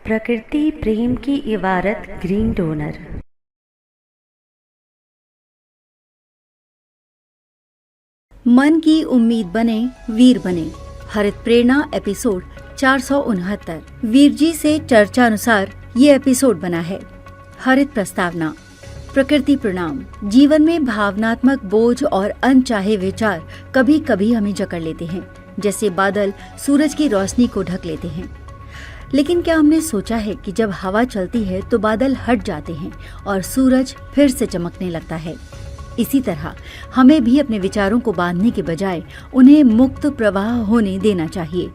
प्रकृति प्रेम की इबारत ग्रीन डोनर। मन की उम्मीद बने, वीर बने। हरित प्रेरणा एपिसोड 469। वीर जी से चर्चा अनुसार ये एपिसोड बना है। हरित प्रस्तावना। प्रकृति प्रणाम। जीवन में भावनात्मक बोझ और अनचाहे विचार कभी कभी हमें जकड़ लेते हैं, जैसे बादल सूरज की रोशनी को ढक लेते हैं। लेकिन क्या हमने सोचा है कि जब हवा चलती है तो बादल हट जाते हैं और सूरज फिर से चमकने लगता है। इसी तरह हमें भी अपने विचारों को बांधने के बजाय उन्हें मुक्त प्रवाह होने देना चाहिए।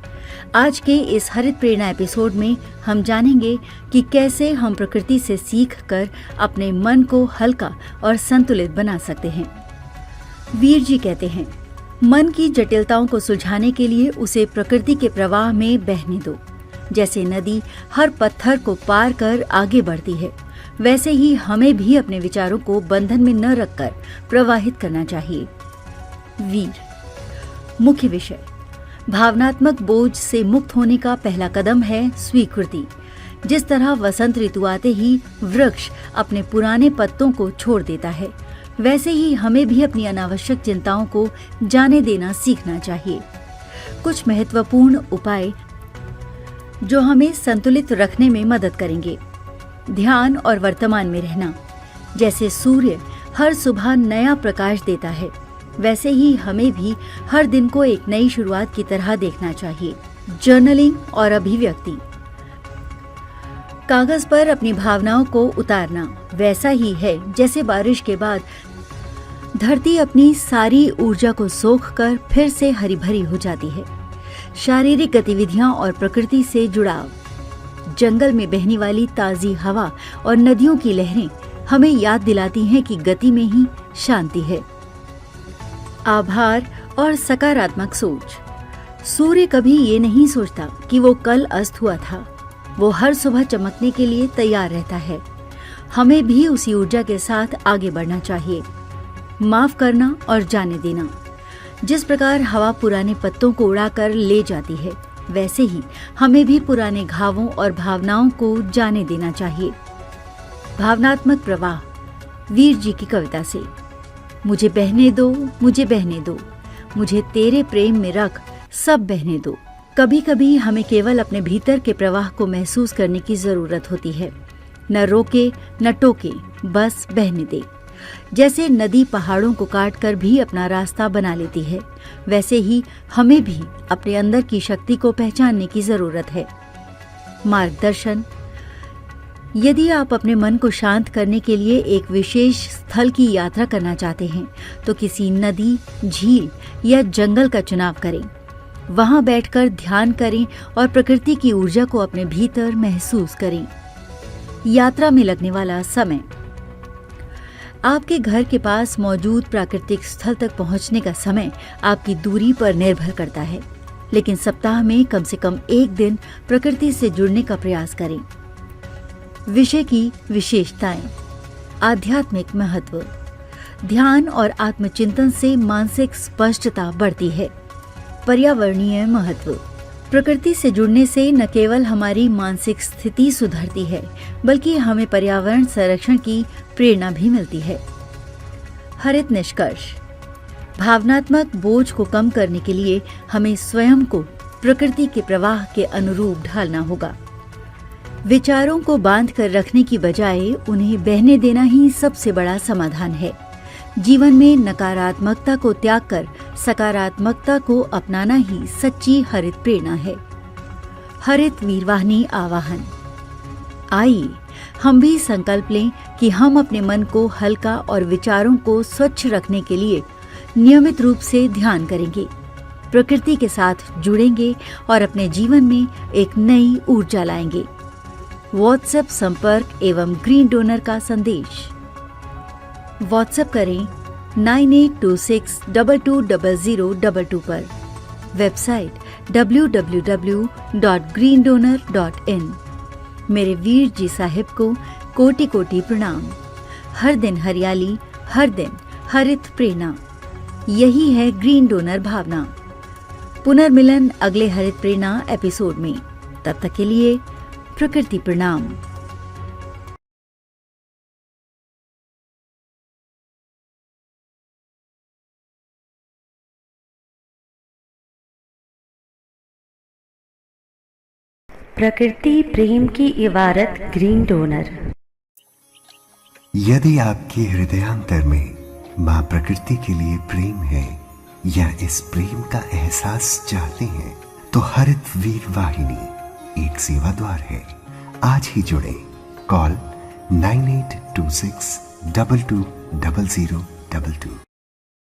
आज के इस हरित प्रेरणा एपिसोड में हम जानेंगे कि कैसे हम प्रकृति से सीखकर अपने मन को हल्का और संतुलित बना सकते हैं। वीर जी कहते हैं, मन की जटिलताओं को सुलझाने के लिए उसे प्रकृति के प्रवाह में बहने दो। जैसे नदी हर पत्थर को पार कर आगे बढ़ती है, वैसे ही हमें भी अपने विचारों को बंधन में न रखकर प्रवाहित करना चाहिए। वीर। मुख्य विषय। भावनात्मक बोझ से मुक्त होने का पहला कदम है स्वीकृति। जिस तरह वसंत ऋतु आते ही वृक्ष अपने पुराने पत्तों को छोड़ देता है, वैसे ही हमें भी अपनी अनावश्यक चिंताओं को जाने देना सीखना चाहिए। कुछ महत्वपूर्ण उपाय जो हमें संतुलित रखने में मदद करेंगे। ध्यान और वर्तमान में रहना। जैसे सूर्य हर सुबह नया प्रकाश देता है, वैसे ही हमें भी हर दिन को एक नई शुरुआत की तरह देखना चाहिए। जर्नलिंग और अभिव्यक्ति। कागज पर अपनी भावनाओं को उतारना वैसा ही है जैसे बारिश के बाद धरती अपनी सारी ऊर्जा को सोखकर फिर से हरी भरी हो जाती है। शारीरिक गतिविधियां और प्रकृति से जुड़ाव। जंगल में बहने वाली ताजी हवा और नदियों की लहरें हमें याद दिलाती हैं कि गति में ही शांति है। आभार और सकारात्मक सोच। सूर्य कभी ये नहीं सोचता कि वो कल अस्त हुआ था। वो हर सुबह चमकने के लिए तैयार रहता है। हमें भी उसी ऊर्जा के साथ आगे बढ़ना चाहिए। माफ करना और जाने देना। जिस प्रकार हवा पुराने पत्तों को उड़ाकर ले जाती है, वैसे ही हमें भी पुराने घावों और भावनाओं को जाने देना चाहिए। भावनात्मक प्रवाह। वीर जी की कविता से। मुझे बहने दो, मुझे बहने दो, मुझे तेरे प्रेम में रख, सब बहने दो। कभी कभी हमें केवल अपने भीतर के प्रवाह को महसूस करने की जरूरत होती है। न रोके न टोके, बस बहने दे। जैसे नदी पहाड़ों को काटकर भी अपना रास्ता बना लेती है, वैसे ही हमें भी अपने अंदर की शक्ति को पहचानने की जरूरत है। मार्गदर्शन। यदि आप अपने मन को शांत करने के लिए एक विशेष स्थल की यात्रा करना चाहते हैं, तो किसी नदी, झील या जंगल का चुनाव करें। वहां बैठकर ध्यान करें और प्रकृति की ऊर्जा को अपने भीतर महसूस करें। यात्रा में लगने वाला समय। आपके घर के पास मौजूद प्राकृतिक स्थल तक पहुंचने का समय आपकी दूरी पर निर्भर करता है, लेकिन सप्ताह में कम से कम एक दिन प्रकृति से जुड़ने का प्रयास करें। विषय की विशेषताएं। आध्यात्मिक महत्व। ध्यान और आत्मचिंतन से मानसिक स्पष्टता बढ़ती है। पर्यावरणीय महत्व। प्रकृति से जुड़ने से न केवल हमारी मानसिक स्थिति सुधरती है, बल्कि हमें पर्यावरण संरक्षण की प्रेरणा भी मिलती है। हरित निष्कर्ष। भावनात्मक बोझ को कम करने के लिए हमें स्वयं को प्रकृति के प्रवाह के अनुरूप ढालना होगा। विचारों को बांध कर रखने की बजाय उन्हें बहने देना ही सबसे बड़ा समाधान है। जीवन में नकारात्मकता को त्याग कर सकारात्मकता को अपनाना ही सच्ची हरित प्रेरणा है। हरित वीरवाहिनी आवाहन। आइए हम भी संकल्प लें कि हम अपने मन को हल्का और विचारों को स्वच्छ रखने के लिए नियमित रूप से ध्यान करेंगे, प्रकृति के साथ जुड़ेंगे और अपने जीवन में एक नई ऊर्जा लाएंगे। व्हाट्सएप संपर्क एवं ग्रीन डोनर का संदेश। व्हाट्सएप करें 9826220022 पर। Website www.greendonor.in। मेरे वीर जी साहिब को कोटि कोटि प्रणाम। हर दिन हरियाली, हर दिन हरित प्रेरणा, यही है ग्रीन डोनर भावना। पुनर्मिलन अगले हरित प्रेरणा एपिसोड में। तब तक के लिए प्रकृति प्रणाम। प्रकृति प्रेम की इबारत ग्रीन डोनर। यदि आपके हृदयांतर में मां प्रकृति के लिए प्रेम है या इस प्रेम का एहसास चाहते हैं तो हरित वीर वाहिनी एक सेवा द्वार है। आज ही जुड़े। कॉल 9826 220022।